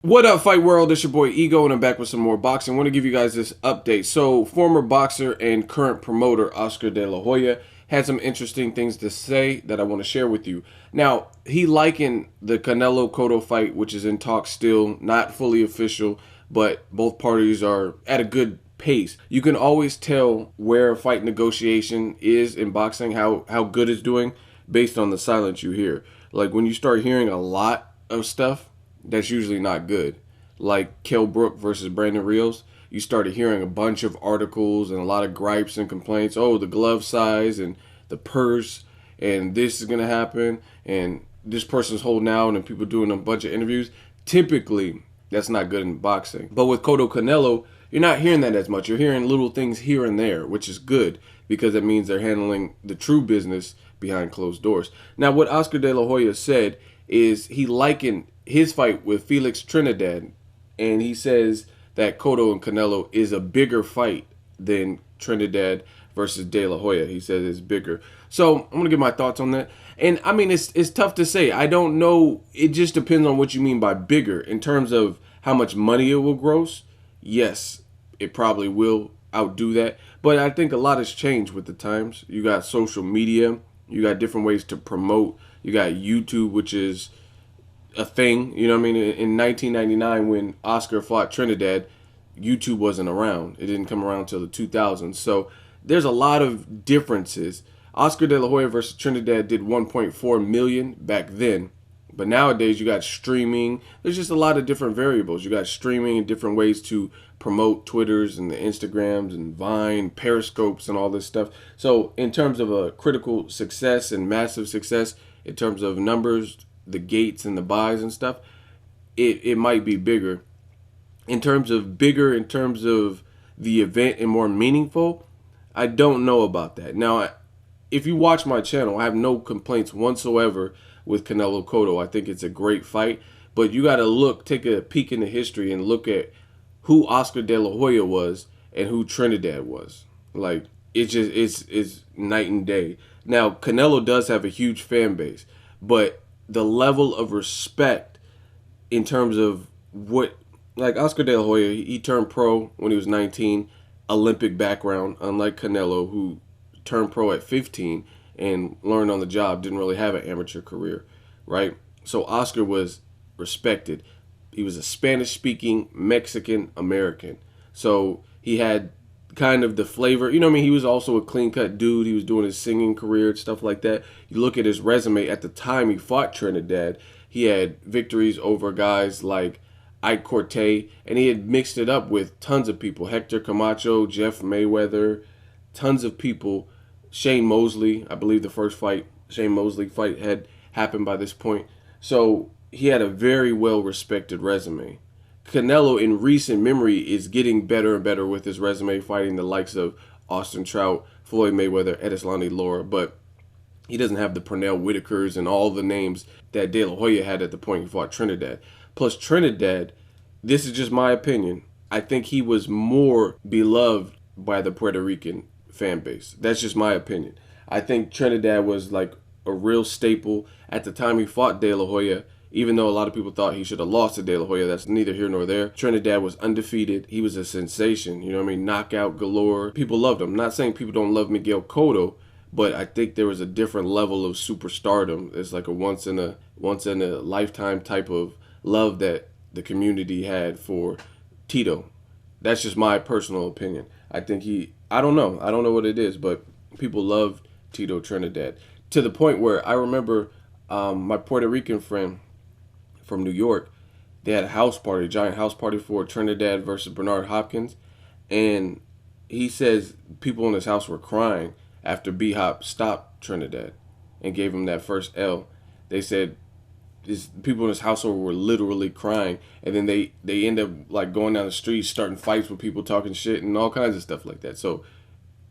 What up, Fight World? It's your boy Ego, and I'm back with some more boxing. I want to give you guys this update. So, former boxer and current promoter Oscar De La Hoya had some interesting things to say that I want to share with you. Now, he likened the Canelo Cotto fight, which is in talks still, not fully official, but both parties are at a good pace. You can always tell where a fight negotiation is in boxing, how good it's doing, based on the silence you hear. Like when you start hearing a lot of stuff, that's usually not good. Like Kell Brook versus Brandon Rios, you started hearing a bunch of articles and a lot of gripes and complaints. Oh, the glove size and the purse, and this is gonna happen, and this person's holding out, and people doing a bunch of interviews. Typically, that's not good in boxing. But with Cotto-Canelo, you're not hearing that as much. You're hearing little things here and there, which is good because it means they're handling the true business behind closed doors. Now, what Oscar De La Hoya said is he likened his fight with Felix Trinidad, and he says that Cotto and Canelo is a bigger fight than Trinidad versus De La Hoya. He says it's bigger. So I'm gonna give my thoughts on that. And I mean, it's tough to say. I don't know. It just depends on what you mean by bigger in terms of how much money it will gross. Yes, it probably will outdo that. But I think a lot has changed with the times. You got social media. You got different ways to promote. You got YouTube, which is a thing. You know what I mean? In 1999, when Oscar fought Trinidad, YouTube wasn't around. It didn't come around until the 2000s. So there's a lot of differences. Oscar De La Hoya versus Trinidad did 1.4 million back then. But nowadays you got streaming. There's just a lot of different variables. You got streaming and different ways to promote Twitters and the Instagrams and Vine, Periscopes and all this stuff. So in terms of a critical success and massive success, in terms of numbers, the gates and the buys and stuff, it might be bigger. In terms of bigger, in terms of the event and more meaningful, I don't know about that. Now, if you watch my channel, I have no complaints whatsoever with Canelo Cotto. I think it's a great fight, but you got to take a peek into history and look at who Oscar De La Hoya was and who Trinidad was. Like it's night and day. Now, Canelo does have a huge fan base, but the level of respect in terms of what, like Oscar De La Hoya, he turned pro when he was 19, Olympic background, unlike Canelo, who turned pro at 15 and learned on the job, didn't really have an amateur career, right? So Oscar was respected. He was a Spanish-speaking Mexican American. So he had kind of the flavor. You know what I mean? He was also a clean-cut dude. He was doing his singing career and stuff like that. You look at his resume. At the time he fought Trinidad, he had victories over guys like Ike Corte, and he had mixed it up with tons of people. Hector Camacho, Jeff Mayweather, tons of people. Shane Mosley, I believe the first fight, Shane Mosley fight had happened by this point. So he had a very well-respected resume. Canelo, in recent memory, is getting better and better with his resume, fighting the likes of Austin Trout, Floyd Mayweather, Edeslani Lara, but he doesn't have the Pernell Whitakers and all the names that De La Hoya had at the point he fought Trinidad. Plus Trinidad, this is just my opinion, I think he was more beloved by the Puerto Rican fan base. That's just my opinion. I think Trinidad was like a real staple. At the time he fought De La Hoya, even though a lot of people thought he should have lost to De La Hoya, that's neither here nor there. Trinidad was undefeated. He was a sensation. You know what I mean? Knockout galore. People loved him. I'm not saying people don't love Miguel Cotto, but I think there was a different level of superstardom. It's like a once in a lifetime type of love that the community had for Tito. That's just my personal opinion. I think I don't know. I don't know what it is, but people loved Tito Trinidad to the point where I remember my Puerto Rican friend from New York, they had a house party, a giant house party for Trinidad versus Bernard Hopkins. And he says people in his house were crying after B-Hop stopped Trinidad and gave him that first L. They said people in his household were literally crying, and then they end up like going down the street, starting fights with people, talking shit and all kinds of stuff like that. So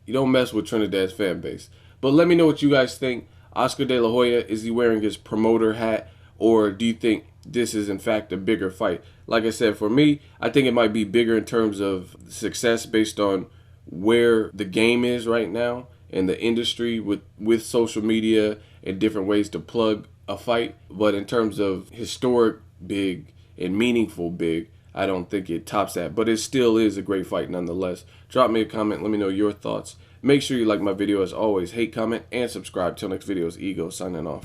you don't mess with Trinidad's fan base. But let me know what you guys think. Oscar De La Hoya, is he wearing his promoter hat, or do you think this is in fact a bigger fight? Like I said, for me, I think it might be bigger in terms of success based on where the game is right now in the industry with social media and different ways to plug a fight. But in terms of historic big, and meaningful big, I don't think it tops that, but it still is a great fight nonetheless. Drop me a comment. Let me know your thoughts. Make sure you like my video as always. Hate, comment, and subscribe. Till next video, it's Ego signing off.